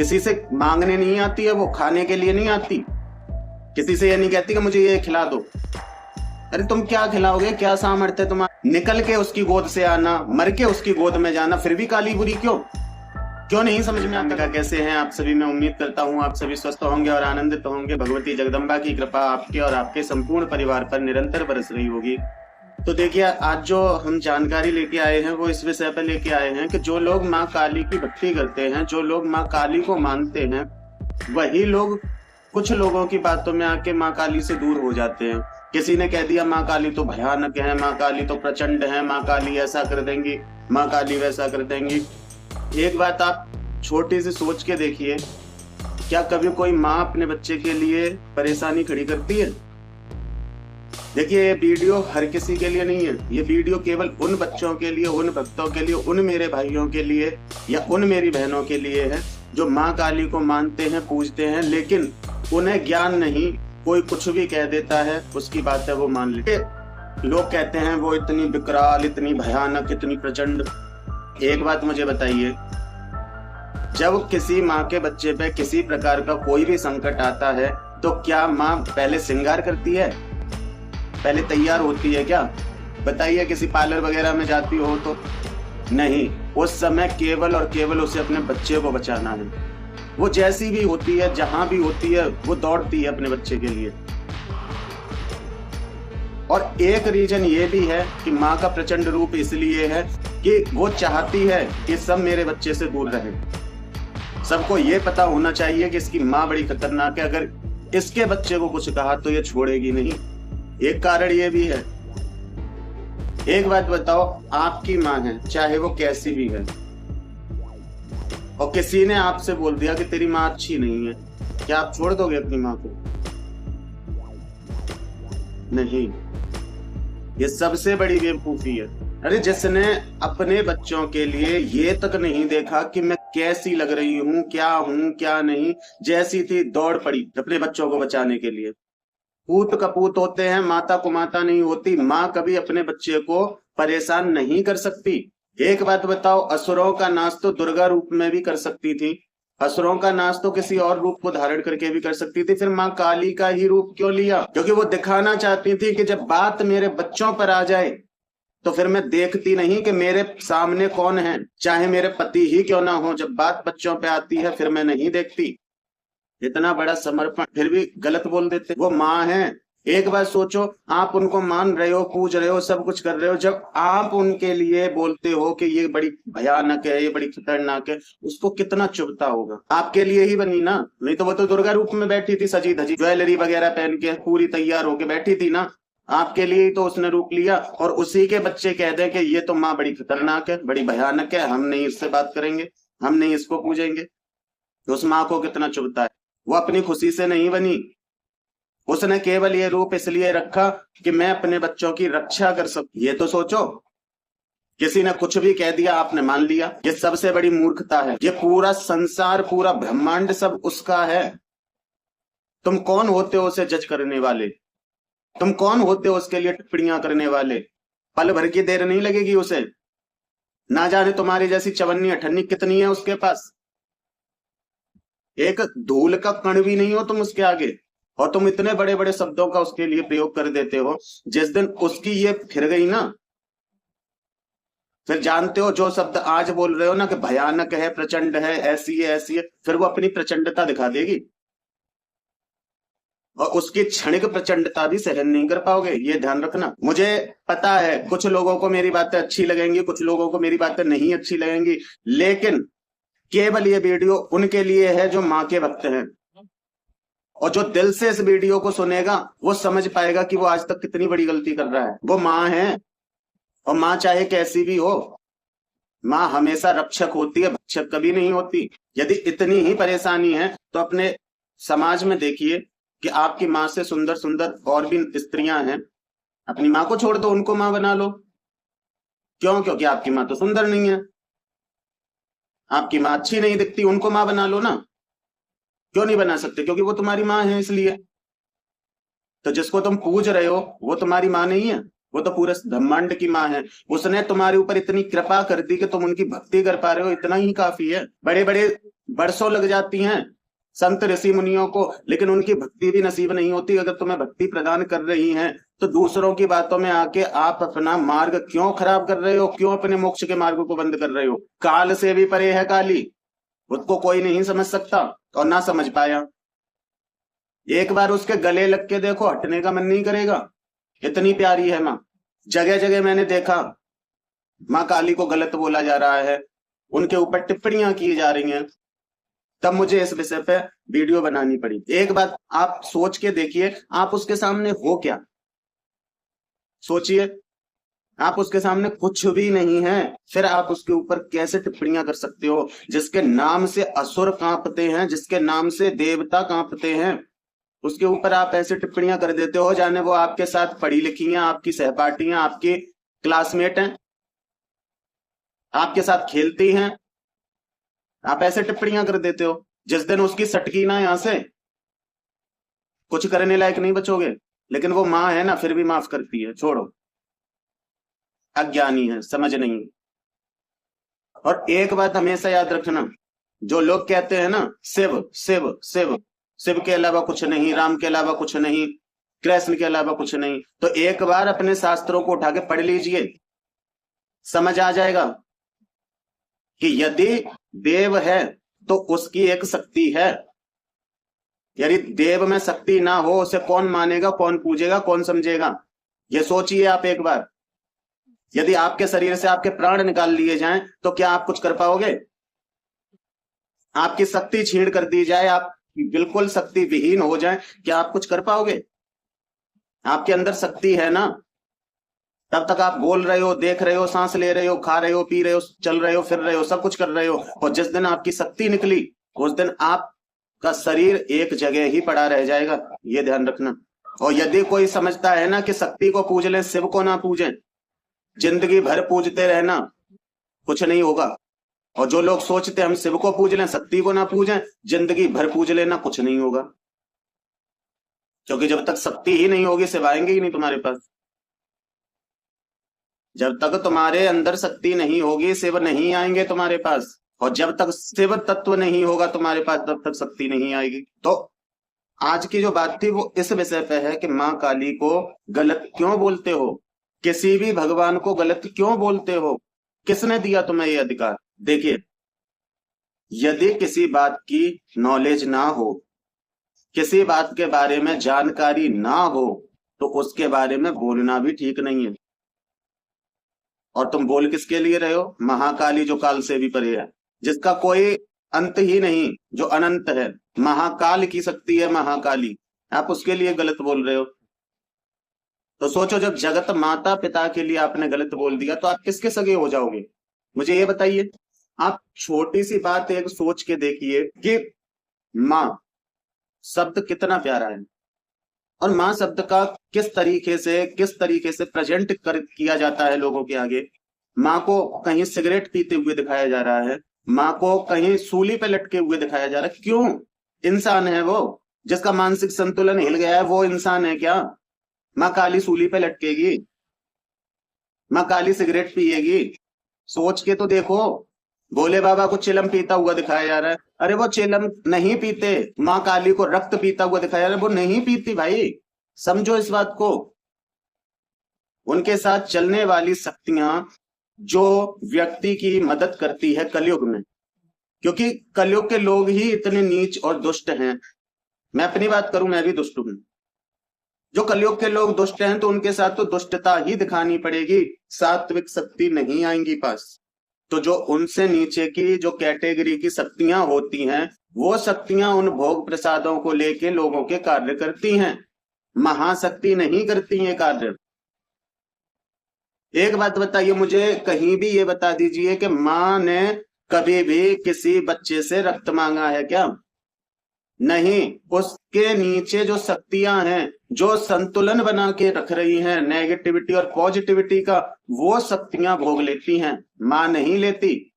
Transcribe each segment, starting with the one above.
किसी से मांगने नहीं आती है, वो खाने के लिए नहीं आती, किसी से ये नहीं कहती कि मुझे ये खिला दो। अरे तुम क्या खिलाओगे, क्या सामर्थ्य तुम्हारा? निकल के उसकी गोद से आना, मर के उसकी गोद में जाना, फिर भी काली बुरी क्यों? क्यों नहीं समझ में आता? कैसे हैं आप सभी? मैं उम्मीद करता हूँ आप सभी स्वस्थ होंगे और आनंदित होंगे। भगवती जगदम्बा की कृपा आपके और आपके संपूर्ण परिवार पर निरंतर बरस रही होगी। तो देखिए, आज जो हम जानकारी लेके आए हैं वो इस विषय पर लेके आए हैं कि जो लोग माँ काली की भक्ति करते हैं, जो लोग माँ काली को मानते हैं, वही लोग कुछ लोगों की बातों में आके माँ काली से दूर हो जाते हैं। किसी ने कह दिया माँ काली तो भयानक है, माँ काली तो प्रचंड है, माँ काली ऐसा कर देंगी, माँ काली वैसा कर देंगी। एक बात आप छोटी सी सोच के देखिए, क्या कभी कोई माँ अपने बच्चे के लिए परेशानी खड़ी करती है? देखिए, ये वीडियो हर किसी के लिए नहीं है, ये वीडियो केवल उन बच्चों के लिए, उन भक्तों के लिए, उन मेरे भाइयों के लिए या उन मेरी बहनों के लिए है जो माँ काली को मानते हैं, पूजते हैं, लेकिन उन्हें ज्ञान नहीं, कोई कुछ भी कह देता है, उसकी बात है वो मान लेते। लोग कहते हैं वो इतनी विकराल, इतनी भयानक, इतनी प्रचंड। एक बात मुझे बताइए, जब किसी माँ के बच्चे पे किसी प्रकार का कोई भी संकट आता है तो क्या माँ पहले श्रृंगार करती है, पहले तैयार होती है क्या? बताइए, किसी पार्लर वगैरह में जाती हो तो नहीं, उस समय केवल और केवल उसे अपने बच्चे को बचाना है। वो जैसी भी होती है, जहां भी होती है, वो दौड़ती है अपने बच्चे के लिए। और एक रीजन ये भी है कि माँ का प्रचंड रूप इसलिए है कि वो चाहती है कि सब मेरे बच्चे से दूर रहे। सबको ये पता होना चाहिए कि इसकी माँ बड़ी खतरनाक है, अगर इसके बच्चे को कुछ कहा तो ये छोड़ेगी नहीं। एक कारण ये भी है। एक बात बताओ, आपकी माँ है, चाहे वो कैसी भी है, और किसी ने आपसे बोल दिया कि तेरी माँ अच्छी नहीं है, क्या आप छोड़ दोगे अपनी माँ को? नहीं, ये सबसे बड़ी बेवकूफी है। अरे जिसने अपने बच्चों के लिए ये तक नहीं देखा कि मैं कैसी लग रही हूँ, क्या नहीं, जैसी थी दौड़ पड़ी अपने बच्चों को बचाने के लिए। पूत कपूत होते हैं, माता को माता नहीं होती। माँ कभी अपने बच्चे को परेशान नहीं कर सकती। एक बात बताओ, असुरों का नाश तो दुर्गा रूप में भी कर सकती थी, असुरों का नाश तो किसी और रूप को धारण करके भी कर सकती थी, फिर माँ काली का ही रूप क्यों लिया? क्योंकि वो दिखाना चाहती थी कि जब बात मेरे बच्चों पर आ जाए तो फिर मैं देखती नहीं कि मेरे सामने कौन है, चाहे मेरे पति ही क्यों ना हो, जब बात बच्चों पे आती है फिर मैं नहीं देखती। इतना बड़ा समर्पण, फिर भी गलत बोल देते। वो माँ है, एक बार सोचो, आप उनको मान रहे हो, पूज रहे हो, सब कुछ कर रहे हो, जब आप उनके लिए बोलते हो कि ये बड़ी भयानक है, ये बड़ी खतरनाक है, उसको कितना चुभता होगा? आपके लिए ही बनी ना, नहीं तो वो तो दुर्गा रूप में बैठी थी, सजी धजी ज्वेलरी वगैरह पहन के पूरी तैयार होके बैठी थी ना, आपके लिए ही तो उसने रूप लिया। और उसी के बच्चे कह दे कि ये तो माँ बड़ी खतरनाक है, बड़ी भयानक है, हम नहीं इससे बात करेंगे, हम नहीं इसको पूजेंगे, तो उस माँ को कितना चुभता है? वो अपनी खुशी से नहीं बनी, उसने केवल ये रूप इसलिए रखा कि मैं अपने बच्चों की रक्षा कर सकूं। ये तो सोचो, किसी ने कुछ भी कह दिया, आपने मान लिया। ये सबसे बड़ी मूर्खता है। ये पूरा संसार, पूरा ब्रह्मांड सब उसका है। तुम कौन होते हो उसे जज करने वाले? तुम कौन होते हो उसके लिए टिप्पणियां करने वाले? पल भर की देर नहीं लगेगी उसे, ना जाने तुम्हारी जैसी चवन्नी अठन्नी कितनी है उसके पास, एक धूल का कण भी नहीं हो तुम उसके आगे, और तुम इतने बड़े बड़े शब्दों का उसके लिए प्रयोग कर देते हो। जिस दिन उसकी ये फिर गई ना, फिर जानते हो, जो शब्द आज बोल रहे हो ना कि भयानक है, प्रचंड है, ऐसी है, फिर वो अपनी प्रचंडता दिखा देगी, और उसकी क्षणिक प्रचंडता भी सहन नहीं कर पाओगे, ये ध्यान रखना। मुझे पता है कुछ लोगों को मेरी बातें अच्छी लगेंगी, कुछ लोगों को मेरी बातें नहीं अच्छी लगेंगी, लेकिन केवल ये वीडियो उनके लिए है जो माँ के भक्त हैं, और जो दिल से इस वीडियो को सुनेगा वो समझ पाएगा कि वो आज तक कितनी बड़ी गलती कर रहा है। वो माँ है, और माँ चाहे कैसी भी हो, माँ हमेशा रक्षक होती है, भक्षक कभी नहीं होती। यदि इतनी ही परेशानी है तो अपने समाज में देखिए कि आपकी माँ से सुंदर सुंदर और भी स्त्रियां हैं, अपनी माँ को छोड़ दो, उनको माँ बना लो। क्यों? क्योंकि आपकी माँ तो सुंदर नहीं है, आपकी माँ अच्छी नहीं दिखती, उनको माँ बना लो ना। क्यों नहीं बना सकते? क्योंकि वो तुम्हारी माँ है इसलिए। तो जिसको तुम पूज रहे हो वो तुम्हारी माँ नहीं है? वो तो पूरे ब्रह्मांड की माँ है। उसने तुम्हारे ऊपर इतनी कृपा कर दी कि तुम उनकी भक्ति कर पा रहे हो, इतना ही काफी है। बड़े बड़े बरसों लग जाती हैं संत ऋषि मुनियों को, लेकिन उनकी भक्ति भी नसीब नहीं होती। अगर तुम्हें भक्ति प्रदान कर रही हैं तो दूसरों की बातों में आके आप अपना मार्ग क्यों खराब कर रहे हो? क्यों अपने मोक्ष के मार्ग को बंद कर रहे हो? काल से भी परे है काली, उसको कोई नहीं समझ सकता और ना समझ पाया। एक बार उसके गले लग के देखो, हटने का मन नहीं करेगा। इतनी प्यारी है माँ। जगह जगह मैंने देखा माँ काली को गलत बोला जा रहा है, उनके ऊपर टिप्पणियां की जा रही हैं। तब मुझे इस विषय पे वीडियो बनानी पड़ी। एक बात आप सोच के देखिए, आप उसके सामने हो क्या? सोचिए, आप उसके सामने कुछ भी नहीं है, फिर आप उसके ऊपर कैसे टिप्पणियां कर सकते हो? जिसके नाम से असुर कांपते हैं, जिसके नाम से देवता कांपते हैं, उसके ऊपर आप ऐसे टिप्पणियां कर देते हो जाने वो आपके साथ पढ़ी लिखी हैं, आपकी सहपाठी हैं, आपकी क्लासमेट हैं, आपके साथ खेलती हैं। आप ऐसे टिप्पणियां कर देते हो। जिस दिन उसकी सटकी ना यहां से, कुछ करने लायक नहीं बचोगे। लेकिन वो माँ है ना, फिर भी माफ करती है। छोड़ो, अज्ञानी है, समझ नहीं। और एक बात हमेशा याद रखना, जो लोग कहते हैं ना शिव शिव शिव, शिव के अलावा कुछ नहीं, राम के अलावा कुछ नहीं, कृष्ण के अलावा कुछ नहीं, तो एक बार अपने शास्त्रों को उठा के पढ़ लीजिए, समझ आ जाएगा कि यदि देव है तो उसकी एक शक्ति है। यदि देव में शक्ति ना हो, उसे कौन मानेगा, कौन पूजेगा, कौन समझेगा? ये सोचिए आप एक बार। यदि आपके शरीर से आपके प्राण निकाल लिए जाएं तो क्या आप कुछ कर पाओगे? आपकी शक्ति छीन कर दी जाए, आप बिल्कुल शक्ति विहीन हो जाए, क्या आप कुछ कर पाओगे? आपके अंदर शक्ति है ना, तब तक आप बोल रहे हो, देख रहे हो, सांस ले रहे हो, खा रहे हो, पी रहे हो, चल रहे हो, फिर रहे हो, सब कुछ कर रहे हो। और जिस दिन आपकी शक्ति निकली, उस दिन आपका शरीर एक जगह ही पड़ा रह जाएगा, ये ध्यान रखना। और यदि कोई समझता है ना कि शक्ति को पूज लें, शिव को ना पूजें, जिंदगी भर पूजते रहना, कुछ नहीं होगा। और जो लोग सोचते हम शिव को पूज लें, शक्ति को ना पूजें, जिंदगी भर पूज लेना, कुछ नहीं होगा। क्योंकि जब तक शक्ति ही नहीं होगी, शिव आएंगे ही नहीं तुम्हारे पास। जब तक तुम्हारे अंदर शक्ति नहीं होगी, शिव नहीं आएंगे तुम्हारे पास। और जब तक शिव तत्व नहीं होगा तुम्हारे पास, तब तक शक्ति नहीं आएगी। तो आज की जो बात थी वो इस विषय पे है कि माँ काली को गलत क्यों बोलते हो? किसी भी भगवान को गलत क्यों बोलते हो? किसने दिया तुम्हें ये अधिकार? देखिए, यदि किसी बात की नॉलेज ना हो, किसी बात के बारे में जानकारी ना हो, तो उसके बारे में बोलना भी ठीक नहीं है। और तुम बोल किसके लिए रहे हो? महाकाली, जो काल से भी परे है, जिसका कोई अंत ही नहीं, जो अनंत है, महाकाल की शक्ति है महाकाली, आप उसके लिए गलत बोल रहे हो। तो सोचो, जब जगत माता पिता के लिए आपने गलत बोल दिया तो आप किसके सगे हो जाओगे? मुझे ये बताइए। आप छोटी सी बात एक सोच के देखिए कि माँ शब्द कितना प्यारा है, और माँ शब्द का किस तरीके से प्रेजेंट किया जाता है लोगों के आगे। माँ को कहीं सिगरेट पीते हुए दिखाया जा रहा है, माँ को कहीं सूली पे लटके हुए दिखाया जा रहा है। क्यों? इंसान है वो, जिसका मानसिक संतुलन हिल गया है, वो इंसान है क्या? माँ काली सूली पे लटकेगी? माँ काली सिगरेट पिएगी? सोच के तो देखो। भोले बाबा को चिलम पीता हुआ दिखाया जा रहा है, अरे वो चिलम नहीं पीते। माँ काली को रक्त पीता हुआ दिखाया जा रहा है, वो नहीं पीती भाई, समझो इस बात को। उनके साथ चलने वाली शक्तियां जो व्यक्ति की मदद करती है कलयुग में, क्योंकि कलयुग के लोग ही इतने नीच और दुष्ट हैं। मैं अपनी बात करूं, मैं भी दुष्ट हूं। जो कलयुग के लोग दुष्ट हैं तो उनके साथ तो दुष्टता ही दिखानी पड़ेगी, सात्विक शक्ति नहीं आएंगी पास। तो जो उनसे नीचे की जो कैटेगरी की शक्तियां होती हैं, वो शक्तियां उन भोग प्रसादों को लेके लोगों के कार्य करती हैं, महाशक्ति नहीं करती है कार्य। एक बात बताइए मुझे, कहीं भी ये बता दीजिए कि माँ ने कभी भी किसी बच्चे से रक्त मांगा है क्या? नहीं। उसके नीचे जो शक्तियां हैं, जो संतुलन बना के रख रही हैं नेगेटिविटी और पॉजिटिविटी का, वो शक्तियां भोग लेती हैं, माँ नहीं लेती।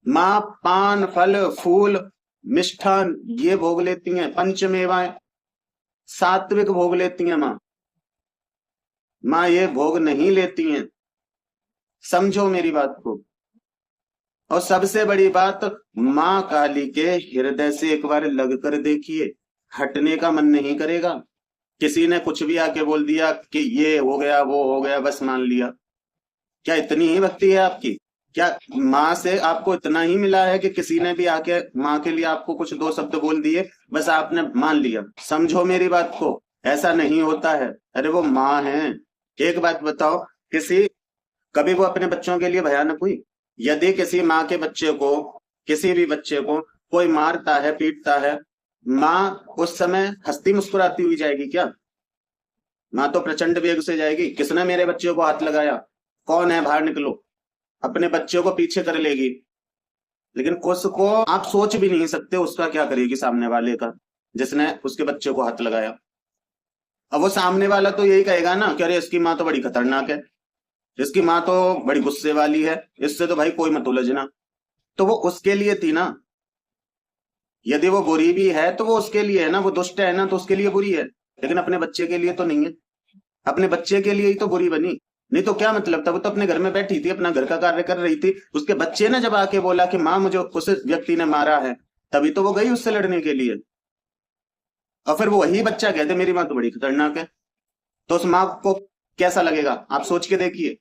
माँ पान फल फूल मिष्ठान ये भोग लेती हैं, पंचमेवाएं सात्विक भोग लेती हैं माँ। माँ ये भोग नहीं लेती हैं। समझो मेरी बात को। और सबसे बड़ी बात, माँ काली के हृदय से एक बार लग कर देखिए, हटने का मन नहीं करेगा। किसी ने कुछ भी आके बोल दिया कि ये हो गया वो हो गया, बस मान लिया। क्या इतनी ही भक्ति है आपकी? क्या माँ से आपको इतना ही मिला है कि किसी ने भी आके माँ के लिए आपको कुछ दो शब्द बोल दिए, बस आपने मान लिया? समझो मेरी बात को, ऐसा नहीं होता है। अरे वो माँ है। एक बात बताओ, किसी कभी वो अपने बच्चों के लिए भयानक हुई? यदि किसी माँ के बच्चे को, किसी भी बच्चे को कोई मारता है, पीटता है, माँ उस समय हंसती मुस्कुराती हुई जाएगी क्या? माँ तो प्रचंड वेग से जाएगी, किसने मेरे बच्चे को हाथ लगाया, कौन है, बाहर निकलो, अपने बच्चे को पीछे कर लेगी। लेकिन उसको आप सोच भी नहीं सकते उसका क्या करेगी, सामने वाले का, जिसने उसके बच्चे को हाथ लगाया। अब वो सामने वाला तो यही कहेगा ना कि अरे इसकी माँ तो बड़ी खतरनाक है, इसकी माँ तो बड़ी गुस्से वाली है, इससे तो भाई कोई मत उलझना। तो वो उसके लिए थी ना। यदि वो बुरी भी है तो वो उसके लिए है ना, वो दुष्ट है ना तो उसके लिए बुरी है, लेकिन अपने बच्चे के लिए तो नहीं है। अपने बच्चे के लिए ही तो बुरी बनी। नहीं तो क्या मतलब था? वो तो अपने घर में बैठी थी, अपना घर का कार्य कर रही थी। उसके बच्चे ने जब आके बोला कि माँ मुझे उस व्यक्ति ने मारा है, तभी तो वो गई उससे लड़ने के लिए। और फिर वो वही बच्चा कहते मेरी माँ तो बड़ी खतरनाक है, तो उस माँ को कैसा लगेगा? आप सोच के देखिए।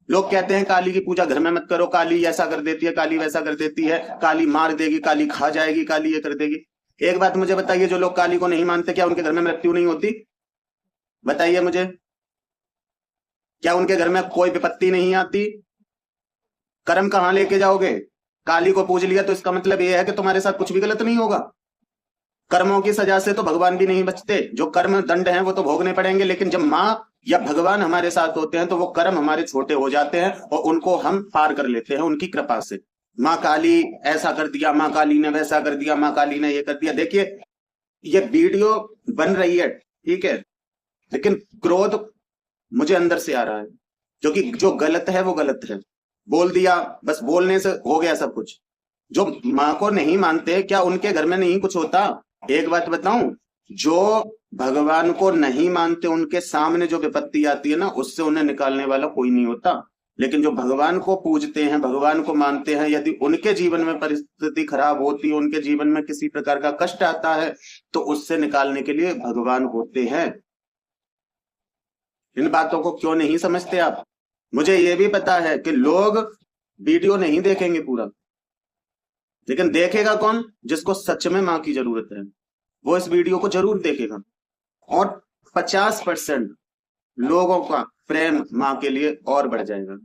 लोग कहते हैं काली की पूजा घर में मत करो, काली ऐसा कर देती है, काली वैसा कर देती है, काली मार देगी, काली खा जाएगी, काली ये कर देगी। एक बात मुझे बताइए, जो लोग काली को नहीं मानते, क्या उनके घर में मृत्यु नहीं होती? बताइए मुझे, क्या उनके घर में कोई विपत्ति नहीं आती? कर्म कहाँ लेके जाओगे? काली को पूज लिया तो इसका मतलब यह है कि तुम्हारे साथ कुछ भी गलत नहीं होगा। कर्मों की सजा से तो भगवान भी नहीं बचते, जो कर्म दंड हैं वो तो भोगने पड़ेंगे। लेकिन जब माँ या भगवान हमारे साथ होते हैं तो वो कर्म हमारे छोटे हो जाते हैं और उनको हम पार कर लेते हैं उनकी कृपा से। माँ काली ऐसा कर दिया, माँ काली ने वैसा कर दिया, माँ काली ने ये कर दिया। देखिए, ये वीडियो बन रही है, ठीक है, लेकिन क्रोध मुझे अंदर से आ रहा है, क्योंकि जो गलत है वो गलत है। बोल दिया, बस बोलने से हो गया सब कुछ। जो माँ को नहीं मानते, क्या उनके घर में नहीं कुछ होता? एक बात बताऊं, जो भगवान को नहीं मानते उनके सामने जो विपत्ति आती है ना, उससे उन्हें निकालने वाला कोई नहीं होता। लेकिन जो भगवान को पूजते हैं, भगवान को मानते हैं, यदि उनके जीवन में परिस्थिति खराब होती है, उनके जीवन में किसी प्रकार का कष्ट आता है, तो उससे निकालने के लिए भगवान होते हैं। इन बातों को क्यों नहीं समझते आप? मुझे ये भी पता है कि लोग वीडियो नहीं देखेंगे पूरा, लेकिन देखेगा कौन? जिसको सच में माँ की जरूरत है, वो इस वीडियो को जरूर देखेगा। और 50% लोगों का प्रेम माँ के लिए और बढ़ जाएगा।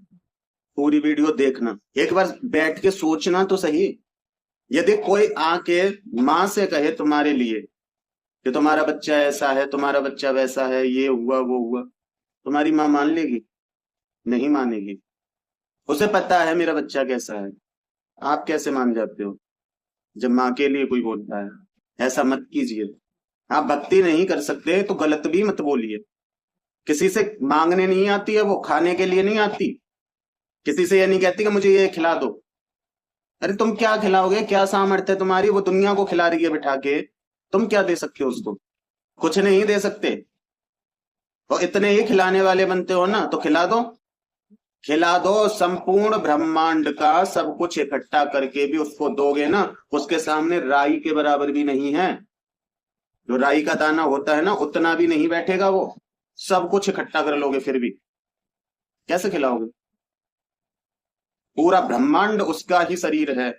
पूरी वीडियो देखना, एक बार बैठ के सोचना तो सही। यदि कोई आके माँ से कहे तुम्हारे लिए कि तुम्हारा बच्चा ऐसा है, तुम्हारा बच्चा वैसा है, ये हुआ वो हुआ, तुम्हारी माँ मान लेगी? नहीं मानेगी। उसे पता है मेरा बच्चा कैसा है। आप कैसे मान जाते हो जब माँ के लिए कोई बोलता है? ऐसा मत कीजिए। आप भक्ति नहीं कर सकते तो गलत भी मत बोलिए। किसी से मांगने नहीं आती है, वो खाने के लिए नहीं आती। किसी से ये नहीं कहती कि मुझे ये खिला दो। अरे तुम क्या खिलाओगे? क्या सामर्थ्य है तुम्हारी? वो दुनिया को खिला रही है बिठा के, तुम क्या दे सकते हो उसको? कुछ नहीं दे सकते। और इतने ही खिलाने वाले बनते हो ना, तो खिला दो। खिला दो, संपूर्ण ब्रह्मांड का सब कुछ इकट्ठा करके भी उसको दोगे ना, उसके सामने राई के बराबर भी नहीं है। जो राई का दाना होता है ना, उतना भी नहीं बैठेगा वो। सब कुछ इकट्ठा कर लोगे फिर भी कैसे खिलाओगे? पूरा ब्रह्मांड उसका ही शरीर है,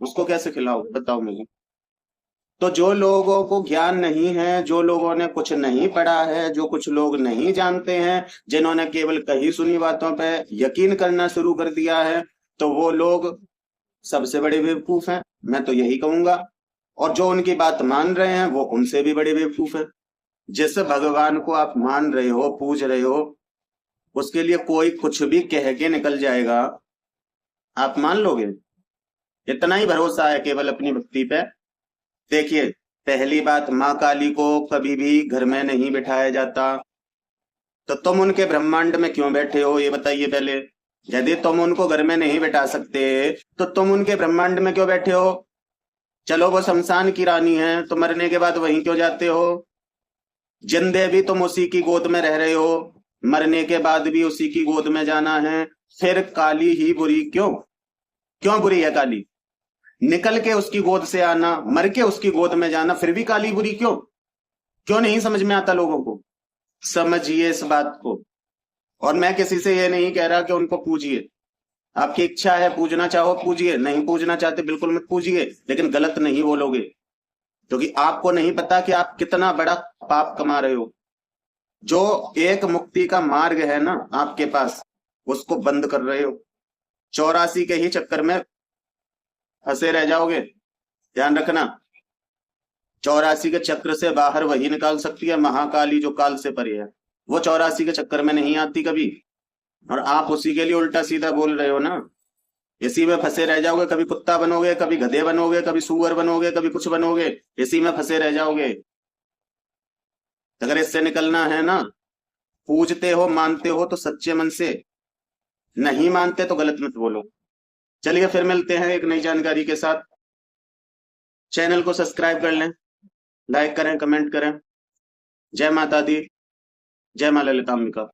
उसको कैसे खिलाओगे बताओ मुझे। तो जो लोगों को ज्ञान नहीं है, जो लोगों ने कुछ नहीं पढ़ा है, जो कुछ लोग नहीं जानते हैं, जिन्होंने केवल कही सुनी बातों पे यकीन करना शुरू कर दिया है, तो वो लोग सबसे बड़े बेवकूफ हैं, मैं तो यही कहूंगा। और जो उनकी बात मान रहे हैं वो उनसे भी बड़े बेवकूफ हैं। जिस भगवान को आप मान रहे हो, पूज रहे हो, उसके लिए कोई कुछ भी कह के निकल जाएगा, आप मान लोगे? इतना ही भरोसा है केवल अपनी भक्ति पे। देखिए, पहली बात, माँ काली को कभी भी घर में नहीं बिठाया जाता। तो तुम उनके ब्रह्मांड में क्यों बैठे हो, ये बताइए पहले। यदि तुम उनको घर में नहीं बिठा सकते तो तुम उनके ब्रह्मांड में क्यों बैठे हो? चलो वो शमशान की रानी है, तो मरने के बाद वहीं क्यों जाते हो? जिंदे भी तुम उसी की गोद में रह रहे हो, मरने के बाद भी उसी की गोद में जाना है, फिर काली ही बुरी क्यों? क्यों बुरी है काली? निकल के उसकी गोद से आना, मर के उसकी गोद में जाना, फिर भी काली बुरी क्यों? क्यों नहीं समझ में आता लोगों को? समझिए इस बात को। और मैं किसी से ये नहीं कह रहा कि उनको पूजिए, आपकी इच्छा है, पूजना चाहो पूजिए, नहीं पूजना चाहते बिल्कुल मत पूजिए, लेकिन गलत नहीं बोलोगे, क्योंकि आपको नहीं पता कि आप कितना बड़ा पाप कमा रहे हो। जो एक मुक्ति का मार्ग है ना आपके पास, उसको बंद कर रहे हो। 84 के ही चक्कर में फंसे रह जाओगे, ध्यान रखना। 84 के चक्र से बाहर वही निकाल सकती है महाकाली जो काल से परे है, वो 84 के चक्कर में नहीं आती कभी। और आप उसी के लिए उल्टा सीधा बोल रहे हो ना, इसी में फंसे रह जाओगे। कभी कुत्ता बनोगे, कभी गधे बनोगे, कभी सूअर बनोगे, कभी कुछ बनोगे, इसी में फंसे रह जाओगे। अगर इससे निकलना है ना, पूजते हो मानते हो तो सच्चे मन से, नहीं मानते तो गलत मत बोलो। चलिए फिर मिलते हैं एक नई जानकारी के साथ। चैनल को सब्सक्राइब कर लें, लाइक करें, कमेंट करें। जय माता दी, जय मां ललिताम्बिका।